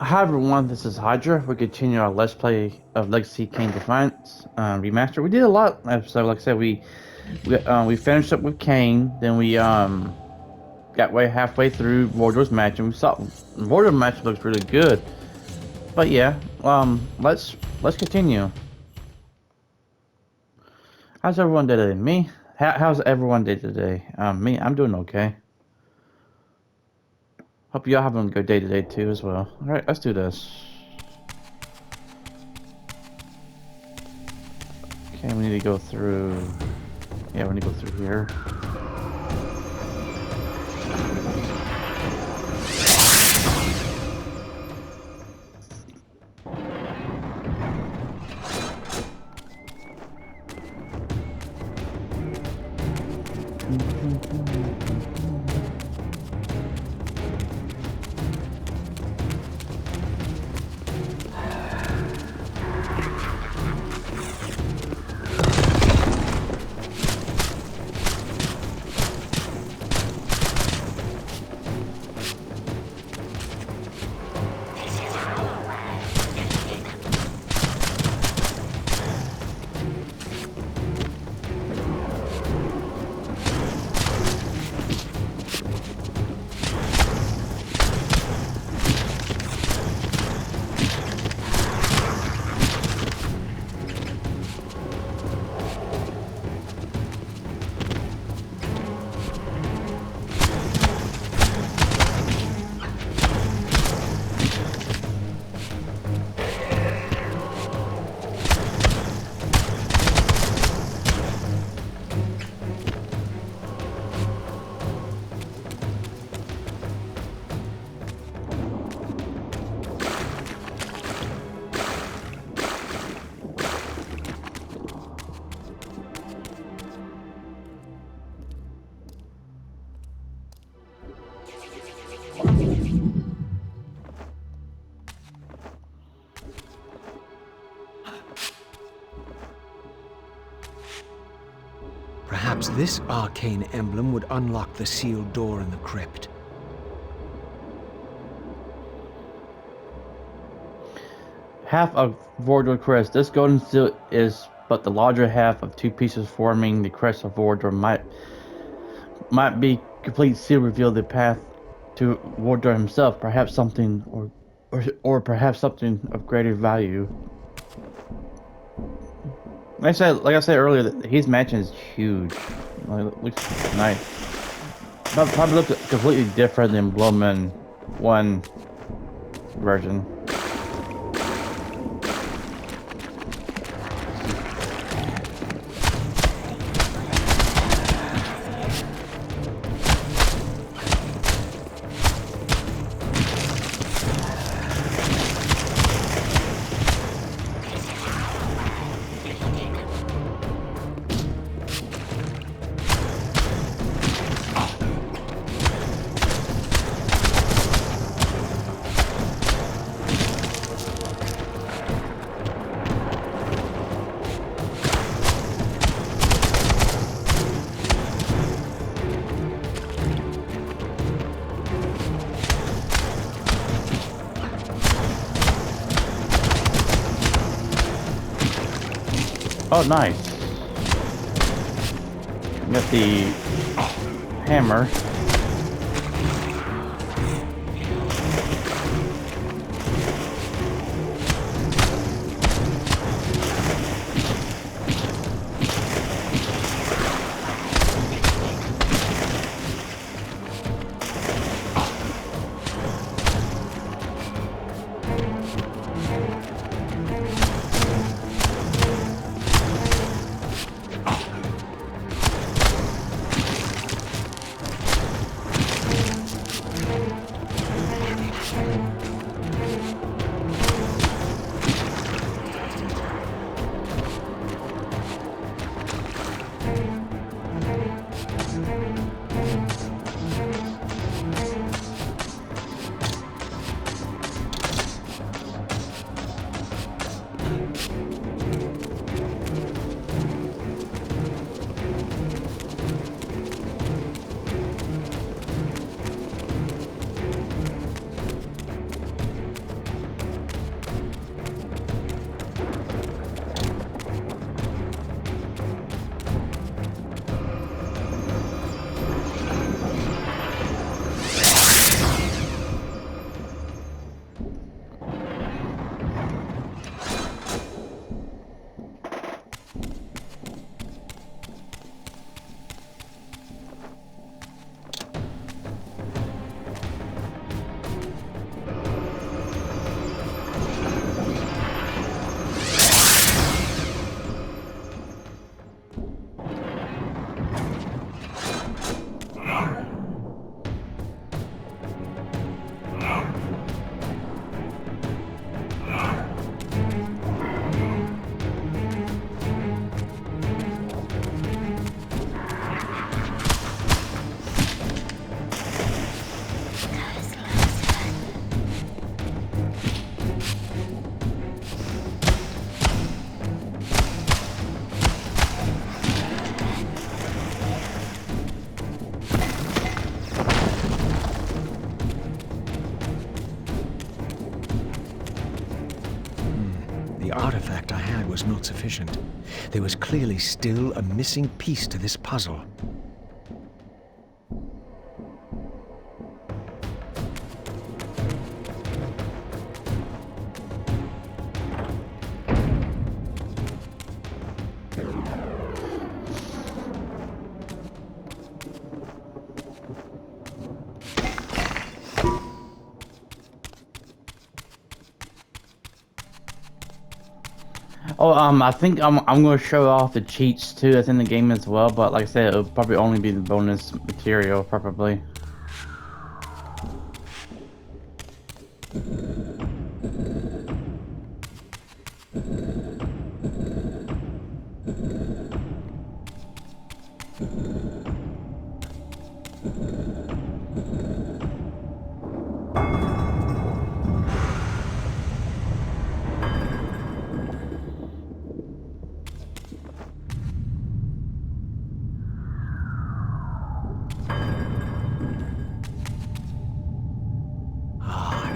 Hi everyone, this is Hydra. We continue our Let's Play of Legacy Kain Defiance Remastered. We did a lot episode. Like I said, we finished up with Kain. Then we got way halfway through Vorador's match, and we saw Vorador's match looks really good. But yeah, let's continue. How's everyone day today? Me? How's everyone day today? Me, I'm doing okay. Hope y'all having a good day today too as well. All right, let's do this. Okay, we need to go through. Yeah, we need to go through here. Perhaps this arcane emblem would unlock the sealed door in the crypt. Half of Vorador crest. This golden seal is but the larger half of two pieces forming the crest of Vorador. Might be complete seal reveal the path to Vorador himself. Perhaps something or perhaps something of greater value. Like I said earlier, his mansion is huge. Like, it looks nice. Probably looks completely different than Blowman 1 version. Oh, nice. Got the hammer. the artifact I had was not sufficient. There was clearly still a missing piece to this puzzle. Oh, I think I'm gonna show off the cheats too that's in the game as well, but like I said, it'll probably only be the bonus material, probably.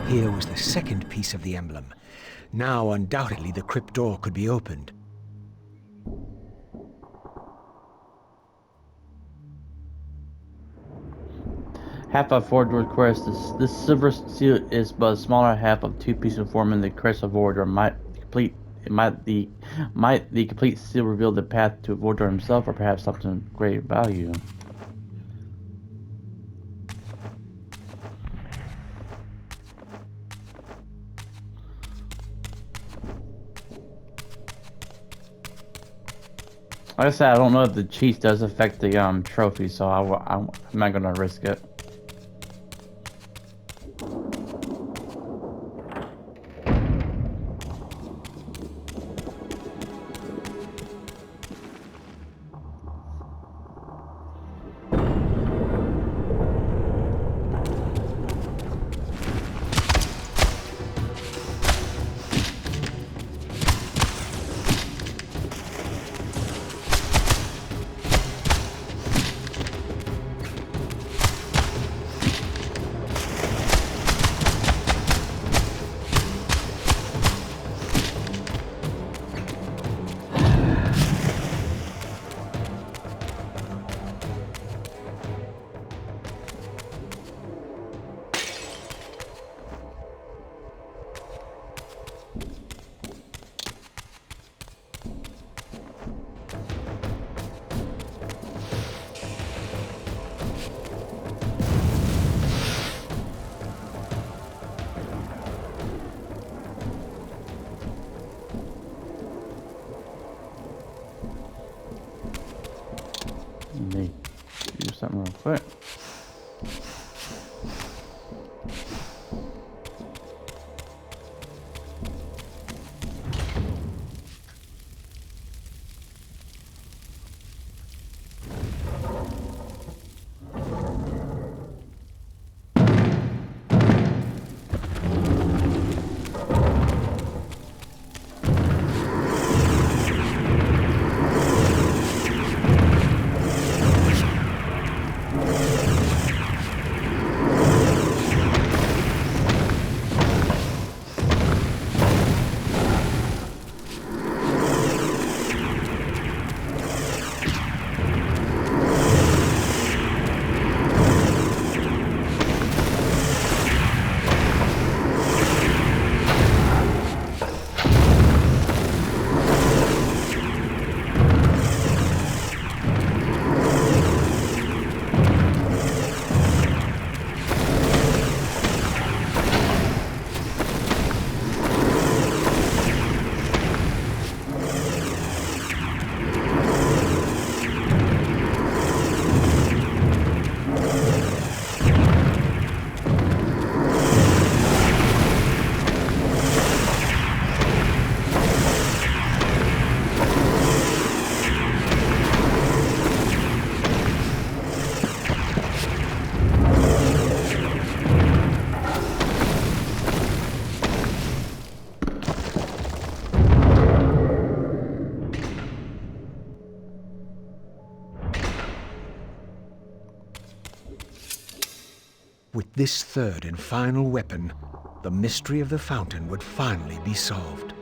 Here was the second piece of the emblem. Now, undoubtedly, the crypt door could be opened. Half of Vorador's quest. This silver seal is but a smaller half of two pieces forming the crest of Vorador. Might the complete seal reveal the path to Vorador himself, or perhaps something of great value? Like I said, I don't know if the cheat does affect the trophy, so I'm not gonna risk it. Let me do something real quick. With this third and final weapon, the mystery of the fountain would finally be solved.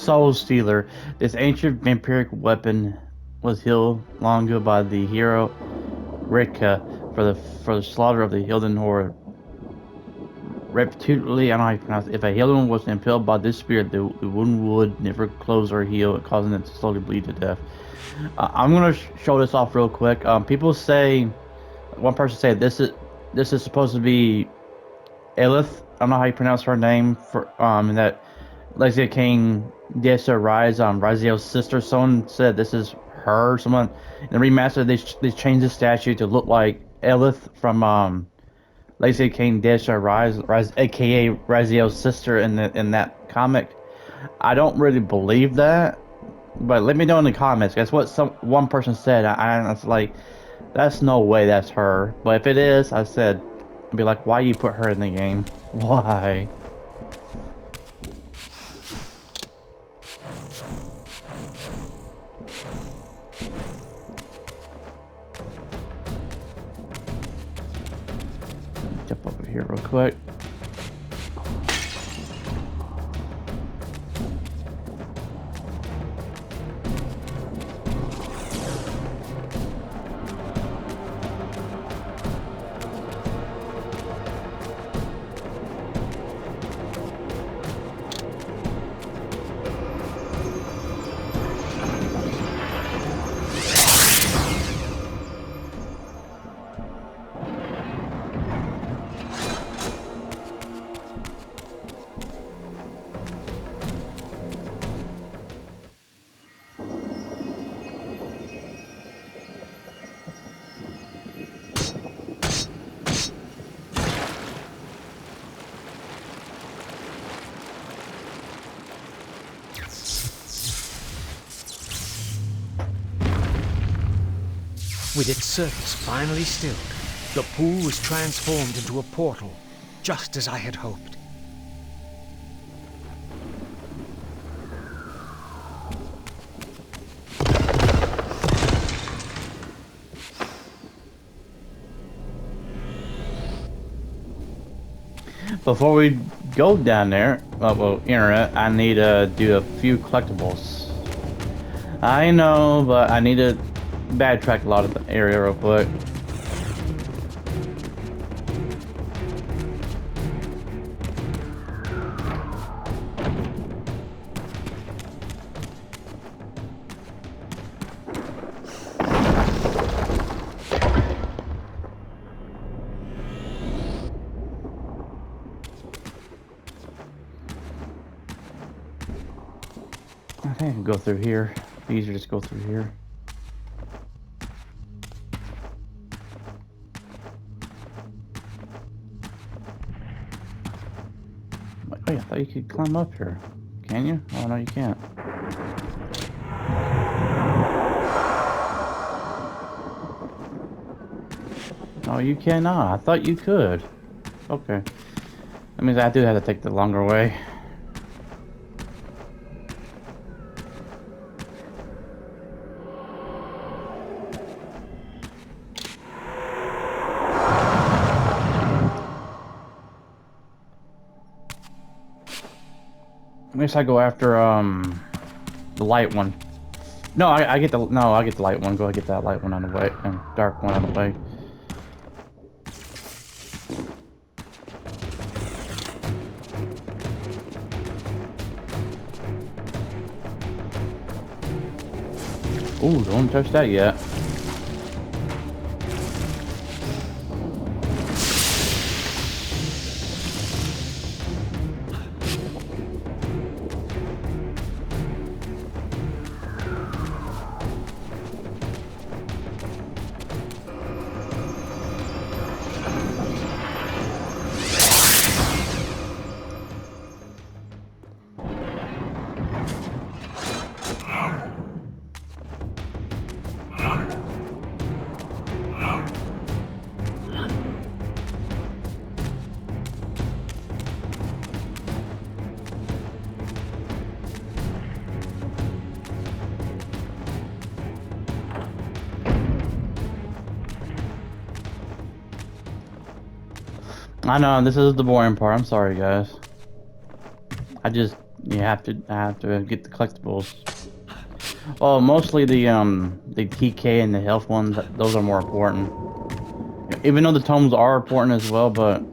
Soul Stealer. This ancient vampiric weapon was healed long ago by the hero Rika for the slaughter of the Hilden Horde. Reputedly, I don't know how you pronounce it. If a Hilden was impaled by this spirit, the wound would never close or heal, causing it to slowly bleed to death. I'm gonna show this off real quick. People say, one person said this is supposed to be Elith. I don't know how you pronounce her name for in that Legacy of Kain Desa Rise, Raziel's sister. Someone said this is her. Someone in the remaster they changed the statue to look like Elith from Legacy of Kain Desa Rise, aka Raziel's sister in that comic. I don't really believe that, but let me know in the comments. That's what one person said. I was like, that's no way that's her. But if it is, I said, I'd be like, why you put her in the game? Why? Jump over here real quick. With its surface finally stilled, the pool was transformed into a portal, just as I had hoped. Before we go down there, well, internet, I need to do a few collectibles. I know, but I need to backtrack a lot of the area real quick. I think I can go through here. Easier just go through here. Oh yeah, I thought you could climb up here. Can you? Oh no, you can't. No, you cannot. I thought you could. Okay. That means I do have to take the longer way. At least I go after the light one. No, I get the light one. Go ahead, get that light one on the way and dark one on the way. Ooh, don't touch that yet. I know, this is the boring part. I'm sorry, guys. I just You have to get the collectibles. Oh, mostly the TK and the health ones. Those are more important. Even though the tomes are important as well, but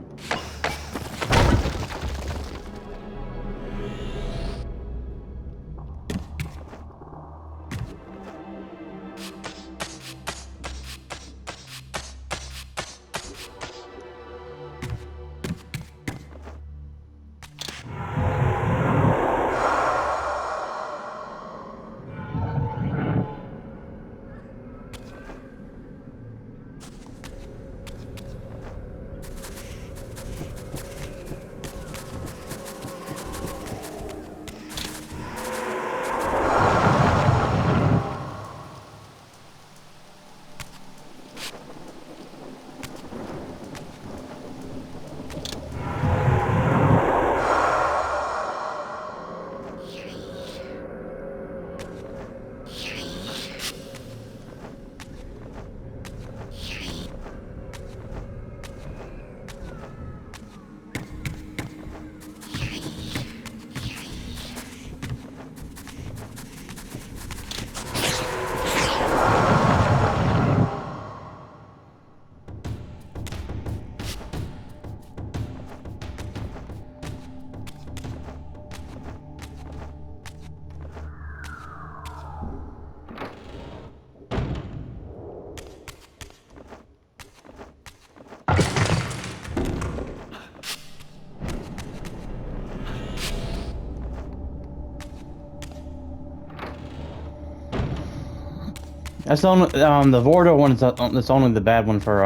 that's the only the Vorador one is that's only the bad one for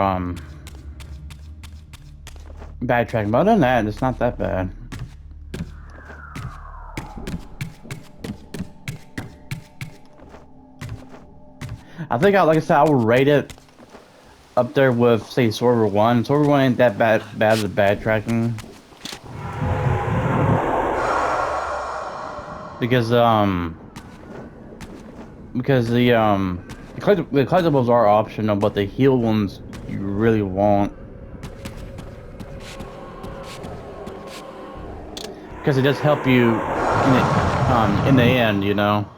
bad tracking. But other than that, it's not that bad. I think like I said, I would rate it up there with say Sorcerer 1. Sorcerer 1 ain't that bad as the bad tracking. Because the collectibles are optional, but the heal ones you really want. Because it does help you in the end, you know.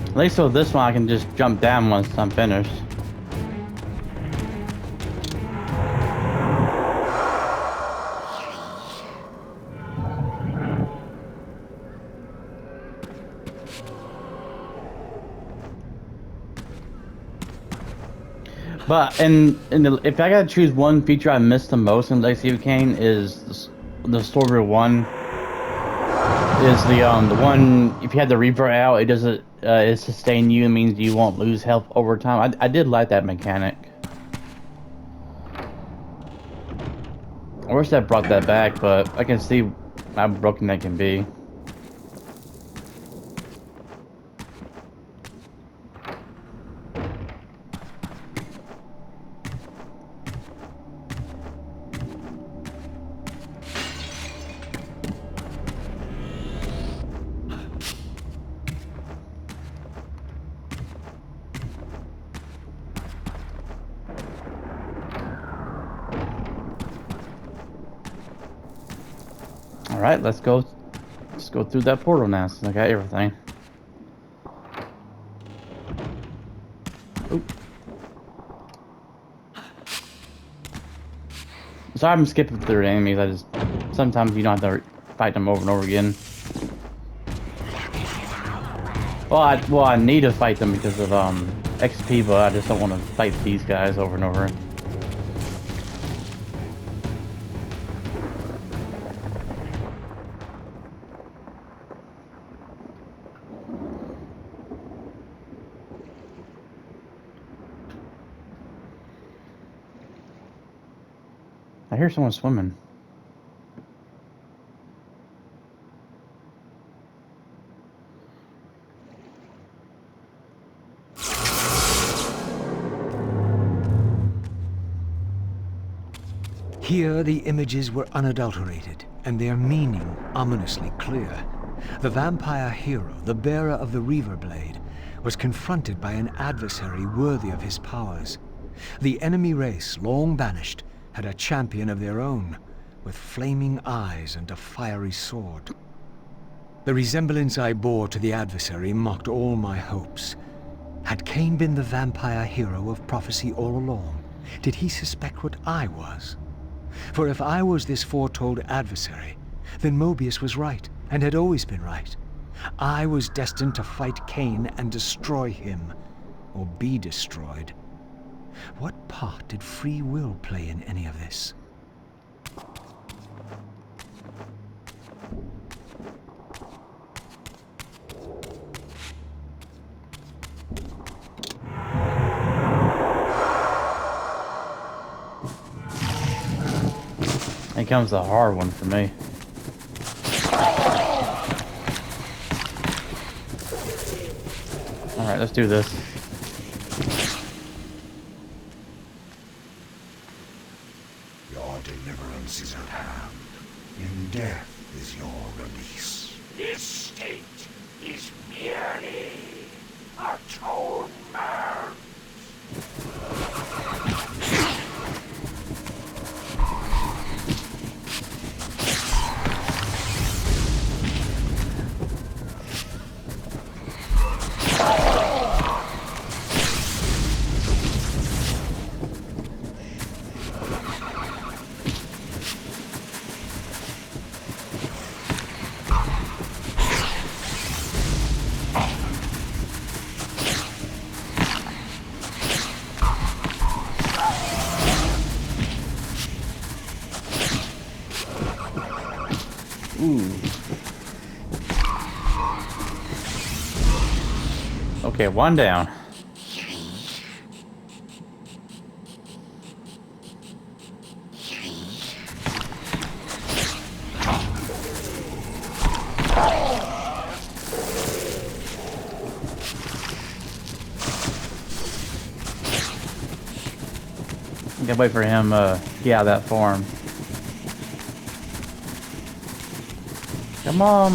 At least with this one, I can just jump down once I'm finished. But if I gotta choose one feature I missed the most in Legacy of Kain is the Sorcerer 1. Is the one if you had the Reaper out, it doesn't it sustain you. It means you won't lose health over time. I did like that mechanic. I wish that brought that back, but I can see how broken that can be. Alright, let's go through that portal now since I got everything. Oop. So I'm skipping through enemies. I just sometimes you don't have to fight them over and over again. Well, I need to fight them because of XP, but I just don't want to fight these guys over and over. I hear someone swimming. Here the images were unadulterated, and their meaning ominously clear. The vampire hero, the bearer of the Reaver Blade, was confronted by an adversary worthy of his powers. The enemy race, long banished, had a champion of their own, with flaming eyes and a fiery sword. The resemblance I bore to the adversary mocked all my hopes. Had Kain been the vampire hero of prophecy all along? Did he suspect what I was? For if I was this foretold adversary, then Mobius was right, and had always been right. I was destined to fight Kain and destroy him, or be destroyed. What part did free will play in any of this? Here comes the hard one for me. Alright, let's do this. Your deliverance is at hand. In death is your release. This state is merely atonement. Ooh. Okay, one down. Gotta wait for him get out of that form. Come on,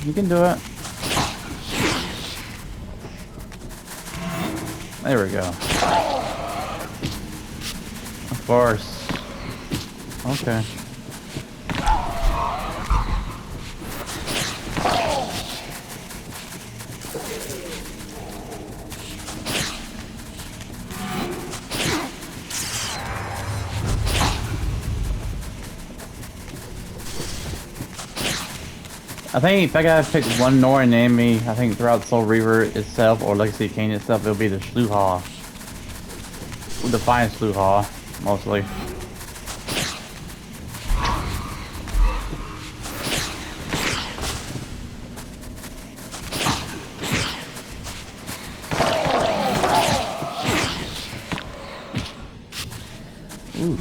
you can do it. There we go. Of course. Okay. I think if I gotta pick one Northern enemy, I think throughout Soul Reaver itself or Legacy of Kain itself, it'll be the Sluha. Defiance Sluha, mostly. Ooh.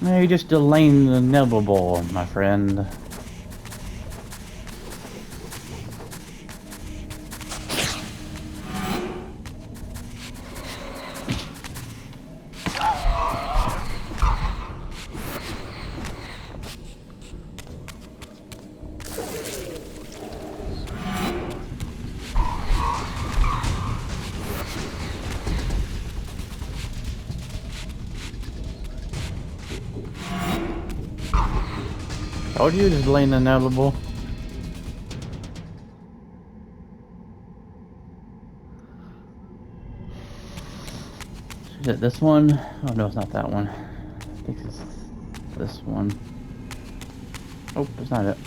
No, you're just delaying the inevitable, my friend. Told you this lane inevitable. Is it this one? Oh no, it's not that one. I think it's this one. Oh, that's not it.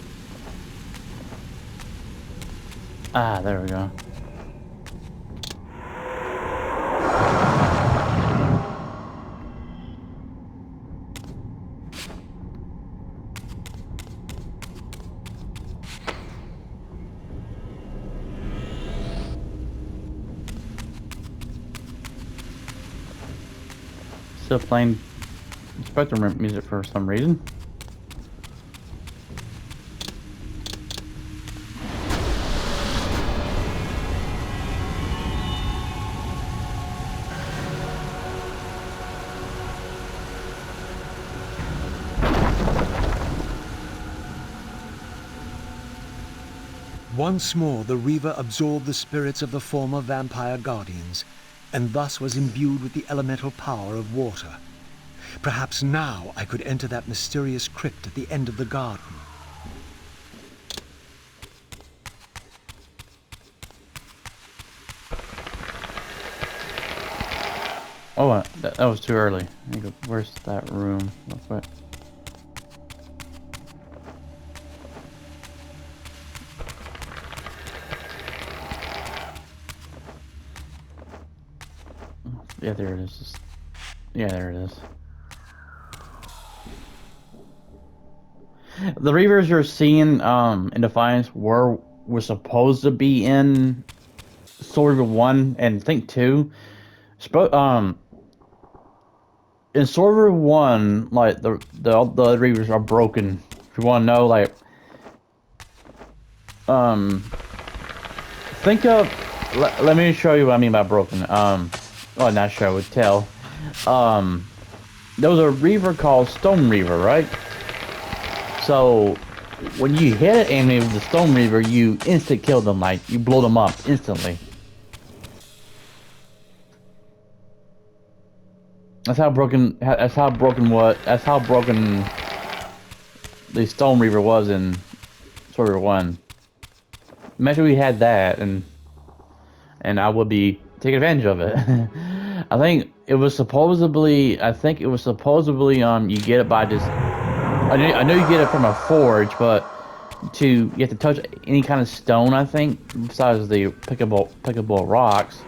Ah, there we go. Still playing Spectrum music for some reason. Once more, the Reaver absorbed the spirits of the former vampire guardians, and thus was imbued with the elemental power of water. Perhaps now I could enter that mysterious crypt at the end of the garden. Oh, that was too early. Where's that room? Real quick. Yeah, there it is. Yeah, there it is. The Reavers you're seeing in Defiance were supposed to be in Soul Reaver 1 and I think 2. In Soul Reaver 1, like the Reavers are broken. If you want to know, like think of let me show you what I mean by broken. Well, not show, tell. There was a Reaver called Stone Reaver, right? So when you hit an enemy with the Stone Reaver, you instant kill them, like you blow them up instantly. That's how broken. That's how broken the Stone Reaver was in Soul Reaver 1. Imagine we had that, and I would be taking advantage of it. I think it was supposedly. You get it by just. I know you get it from a forge, but you have to touch any kind of stone. I think besides the pickable rocks.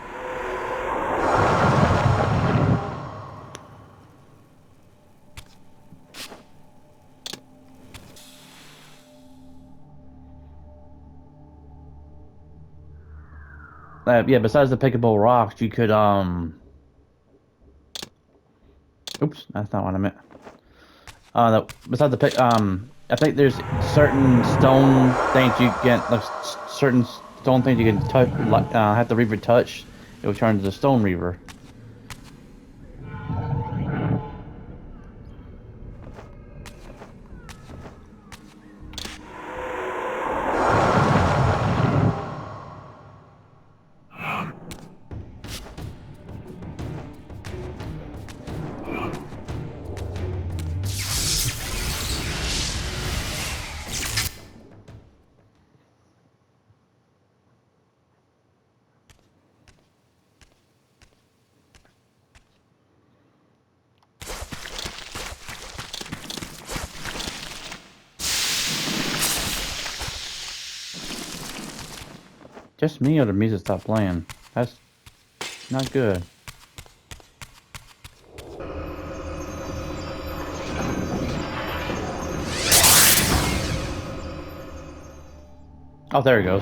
Yeah, besides the pickable rocks, you could Oops, that's not what I meant. Besides the pick, I think there's certain stone things you get, like certain stone things you can touch, have the Reaver touch. It will turn to the Stone Reaver. Just me or the music stopped playing? That's not good. Oh, there it goes.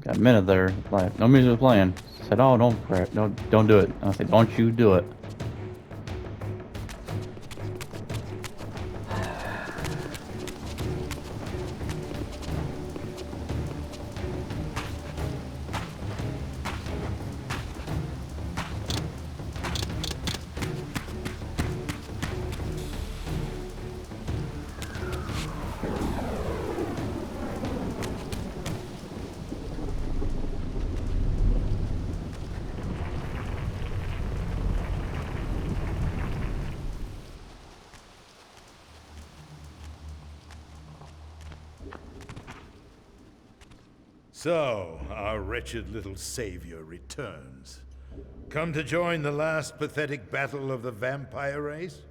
Got a minute there. Like no music was playing. Said, "Oh, don't do it." I said, "Don't you do it." So, our wretched little savior returns. Come to join the last pathetic battle of the vampire race?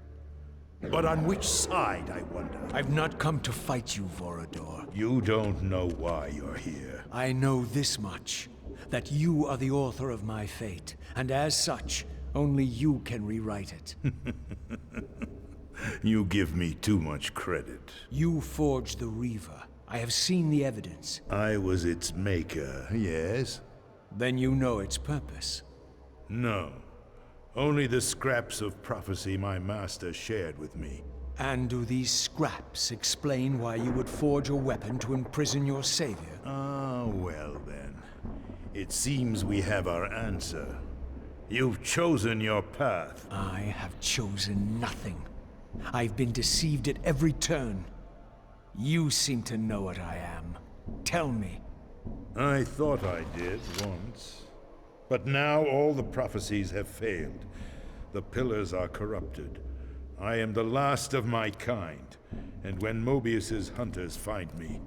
But on which side, I wonder? I've not come to fight you, Vorador. You don't know why you're here. I know this much, that you are the author of my fate, and as such, only you can rewrite it. You give me too much credit. You forged the Reaver. I have seen the evidence. I was its maker, yes? Then you know its purpose. No. Only the scraps of prophecy my master shared with me. And do these scraps explain why you would forge a weapon to imprison your savior? Ah, well then. It seems we have our answer. You've chosen your path. I have chosen nothing. I've been deceived at every turn. You seem to know what I am. Tell me. I thought I did once. But now all the prophecies have failed. The pillars are corrupted. I am the last of my kind, and when Mobius's hunters find me,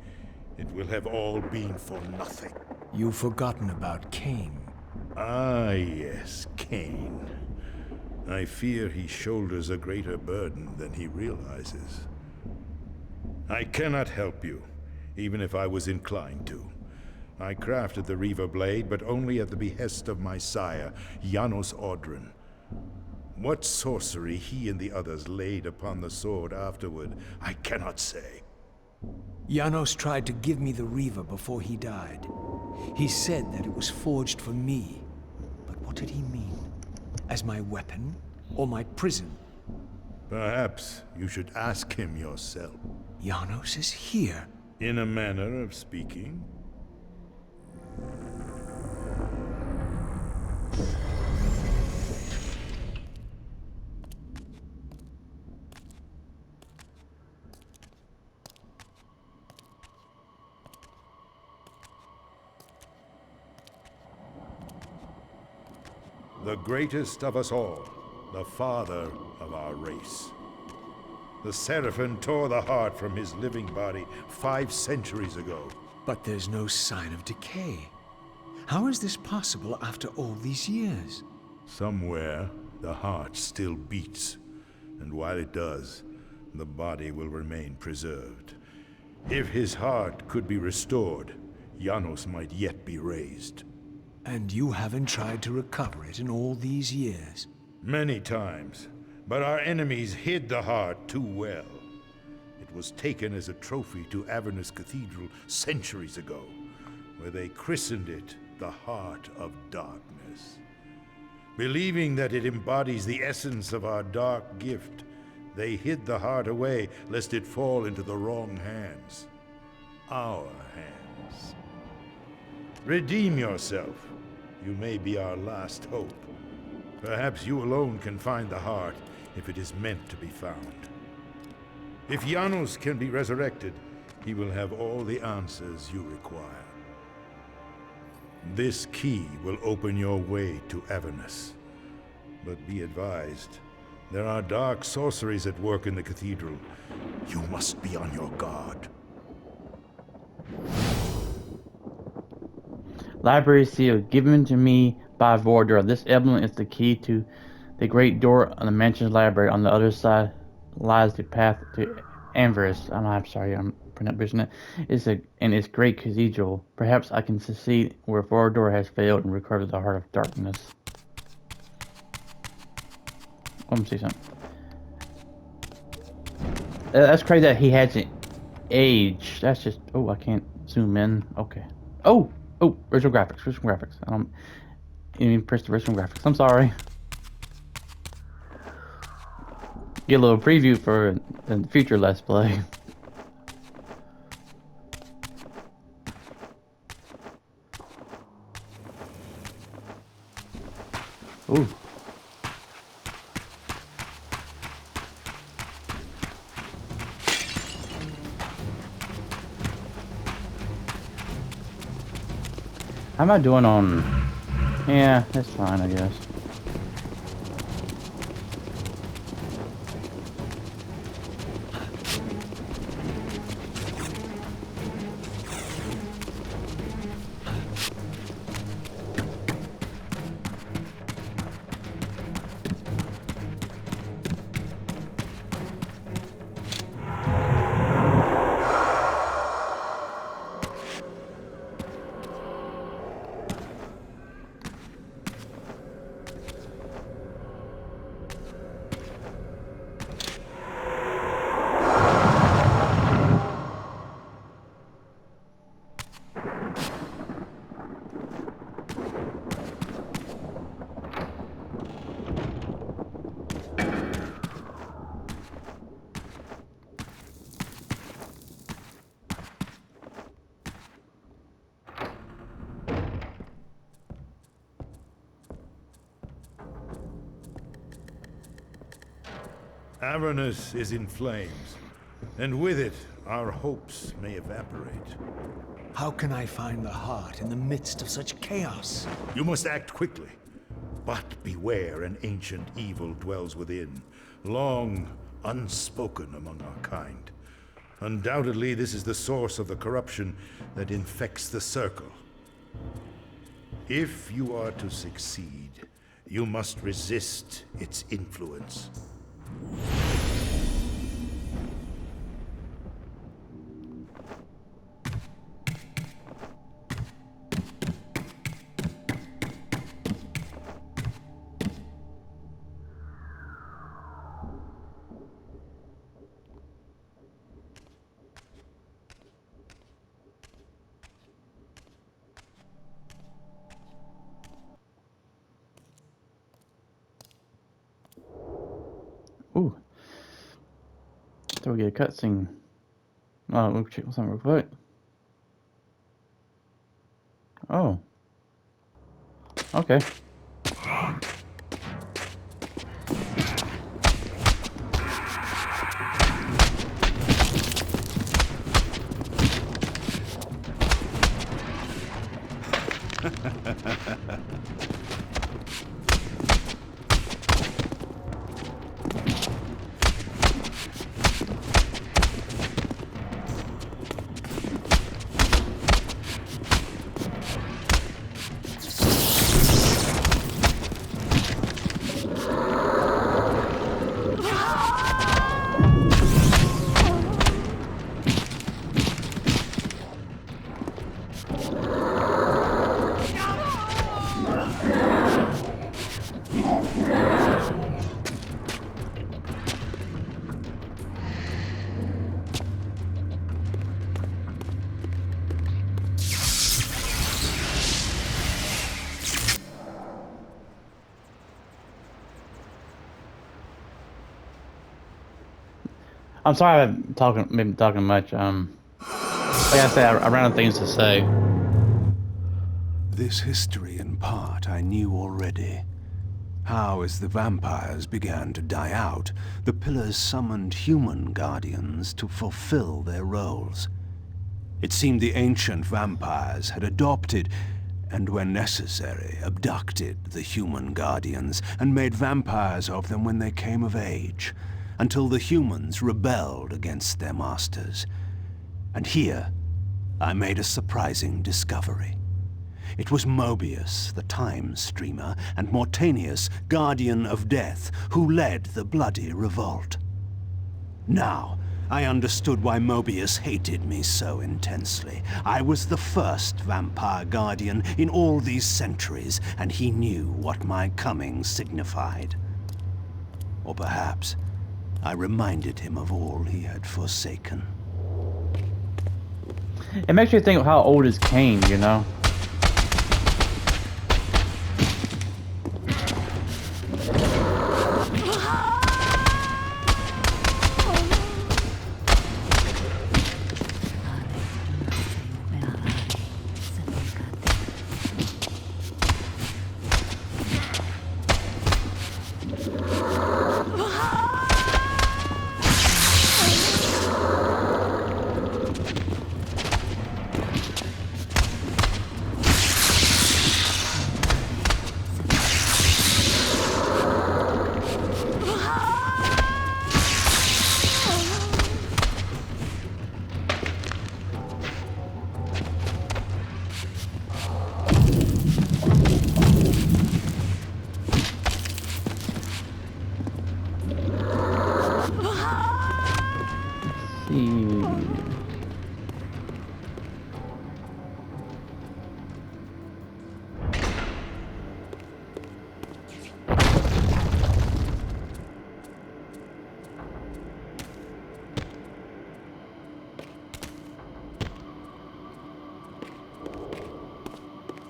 it will have all been for nothing. You've forgotten about Kain. Ah, yes, Kain. I fear he shoulders a greater burden than he realizes. I cannot help you, even if I was inclined to. I crafted the Reaver blade, but only at the behest of my sire, Janos Audron. What sorcery he and the others laid upon the sword afterward, I cannot say. Janos tried to give me the Reaver before he died. He said that it was forged for me. But what did he mean? As my weapon? Or my prison? Perhaps you should ask him yourself. Janos is here. In a manner of speaking. The greatest of us all, the father of our race. The Seraphim tore the heart from his living body 5 centuries ago. But there's no sign of decay. How is this possible after all these years? Somewhere, the heart still beats, and while it does, the body will remain preserved. If his heart could be restored, Janos might yet be raised. And you haven't tried to recover it in all these years? Many times, but our enemies hid the heart too well. It was taken as a trophy to Avernus Cathedral centuries ago, where they christened it the Heart of Darkness. Believing that it embodies the essence of our dark gift, they hid the heart away lest it fall into the wrong hands. Our hands. Redeem yourself. You may be our last hope. Perhaps you alone can find the heart if it is meant to be found. If Janos can be resurrected, he will have all the answers you require. This key will open your way to Avernus. But be advised, there are dark sorceries at work in the cathedral. You must be on your guard. Library seal given to me by Vorador. This emblem is the key to the great door on the mansion's library. On the other side lies the path to Avernus. I'm sorry, I'm pronouncing it. It's great cathedral. Perhaps I can succeed where Vorador has failed and recover the heart of darkness. Let me see something. That's crazy that he hasn't aged. That's just. Oh, I can't zoom in. Okay. Oh, original graphics. I don't even press the original graphics. I'm sorry. Get a little preview for the future Let's Play. Ooh. How am I doing on... Yeah, that's fine, I guess. Avernus is in flames, and with it, our hopes may evaporate. How can I find the heart in the midst of such chaos? You must act quickly. But beware, an ancient evil dwells within, long unspoken among our kind. Undoubtedly, this is the source of the corruption that infects the Circle. If you are to succeed, you must resist its influence. Ooh. So we get a cutscene. Oh, we'll check something real quick. Oh. Okay. I'm sorry I've been talking much. Like I said, I ran out of things to say. This history, in part, I knew already. How, as the vampires began to die out, the Pillars summoned human guardians to fulfill their roles. It seemed the ancient vampires had adopted, and when necessary, abducted the human guardians and made vampires of them when they came of age, until the humans rebelled against their masters. And here, I made a surprising discovery. It was Mobius, the time streamer, and Mortanius, guardian of death, who led the bloody revolt. Now, I understood why Mobius hated me so intensely. I was the first vampire guardian in all these centuries, and he knew what my coming signified. Or perhaps I reminded him of all he had forsaken. It makes you think, how old is Kain, you know?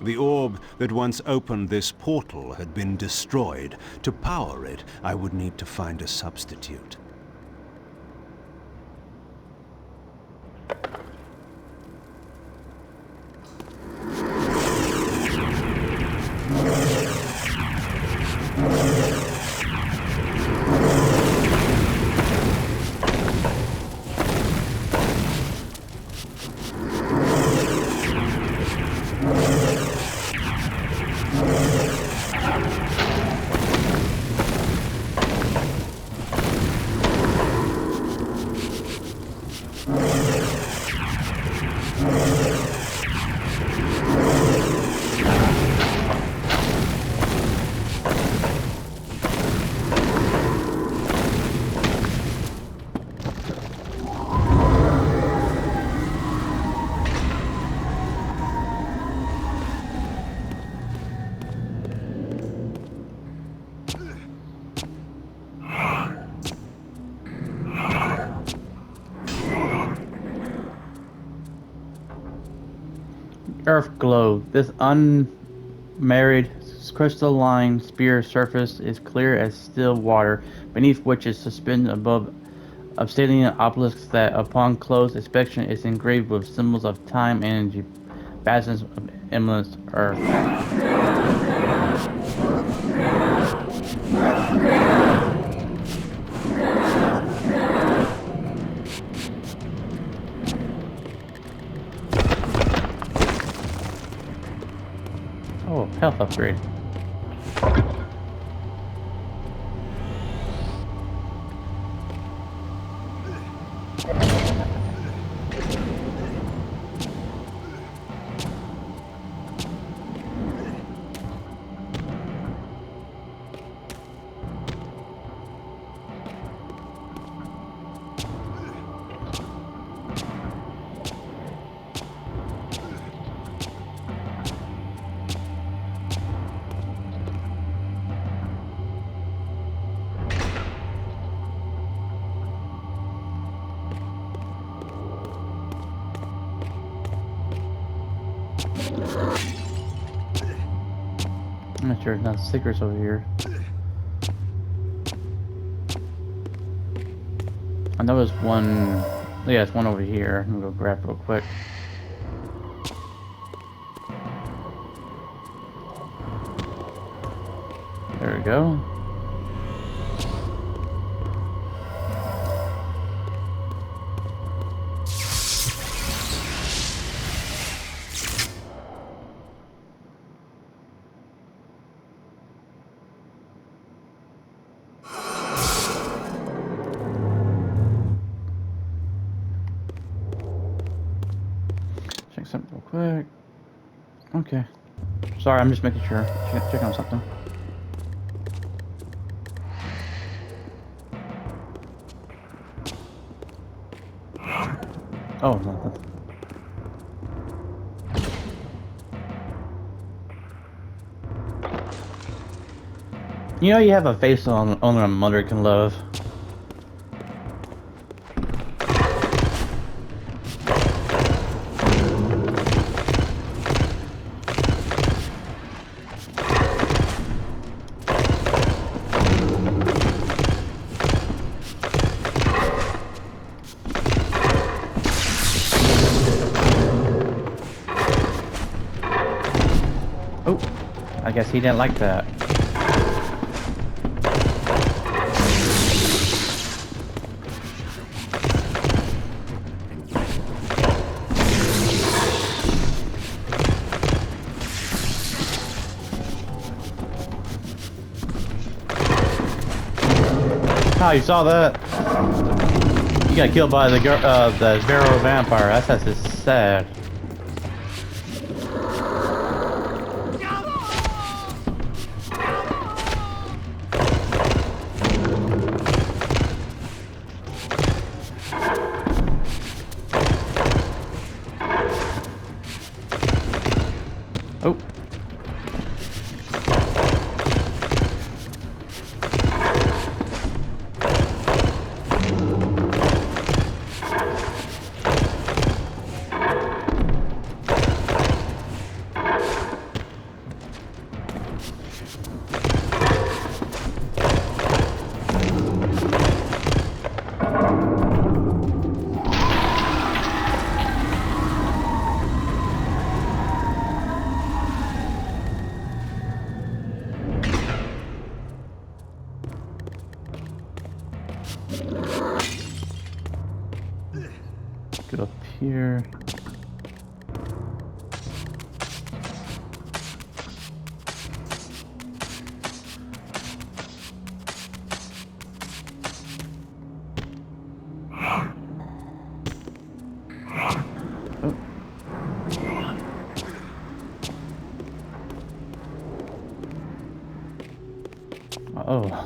The orb that once opened this portal had been destroyed. To power it, I would need to find a substitute. Earth glow. This unmarried crystalline spear surface is clear as still water, beneath which is suspended above obsidian obelisks that, upon close inspection, is engraved with symbols of time, energy, basins of endless earth. Oh, health upgrade. I'm not sure, not secrets over here. I know there's one. Yeah, there's one over here. I'm gonna go grab real quick. There we go. Check something real quick. Okay. Sorry, I'm just making sure. Checking on something. Oh, no. You know you have a face on only a mother can love. Oh, I guess he didn't like that. Oh, you saw that? You got killed by the Vero vampire. That's just sad. Oh. Go up here. Oh.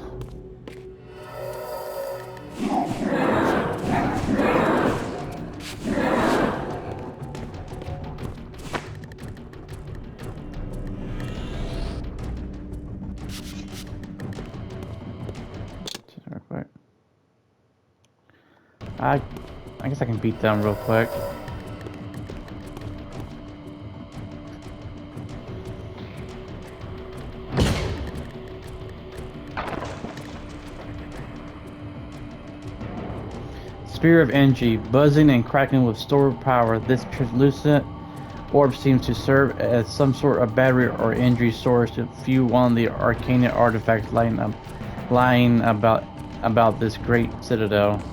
I guess I can beat them real quick. spear of energy, buzzing and cracking with stored power. This translucent orb seems to serve as some sort of battery or energy source to fuel one of the arcane artifacts lying about this great citadel.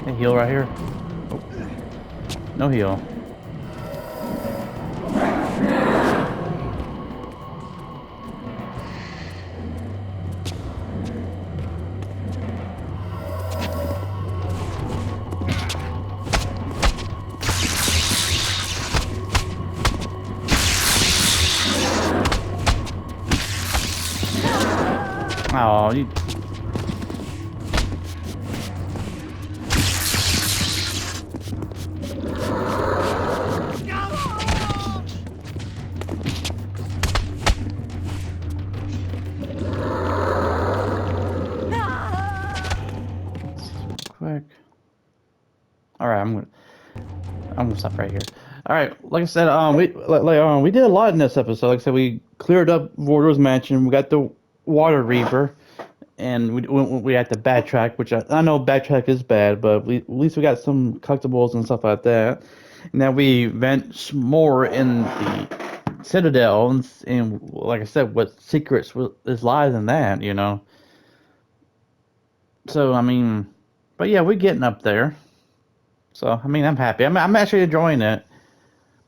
Hey, heal right here. Oh. No heal. Oh, you. Quick. All right, I'm gonna stop right here. All right, like I said, we did a lot in this episode. Like I said, we cleared up Vorador's mansion. We got the Water Reaper, and we had to backtrack, which I know backtrack is bad, but at least we got some collectibles and stuff like that. Now we vent more in the Citadel, and like I said, what secrets is lies in that, you know. So I mean, but yeah, we're getting up there. So I mean, I'm happy. I'm actually enjoying it.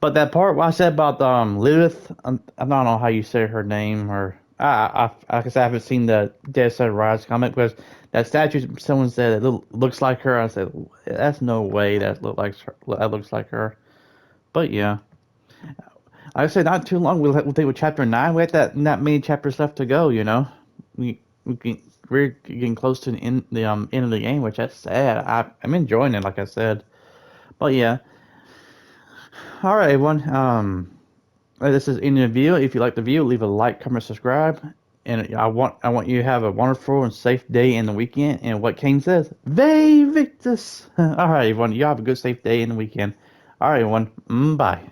But that part what I said about Lilith, I don't know how you say her name, or like I said, I haven't seen the Dead Set Rise comic because that statue. Someone said it looks like her. I said that's no way that looks like her. But yeah, like I said, not too long. We'll think with chapter 9. We had that not many chapters left to go. You know, we're getting close to the end of the game, which that's sad. I'm enjoying it, like I said. But yeah. All right, everyone. This is in the video. If you like the video, leave a like, comment, subscribe, and I want you to have a wonderful and safe day in the weekend. And what Kain says, "Vae Victus." All right, everyone. You have a good, safe day in the weekend. All right, everyone. Bye.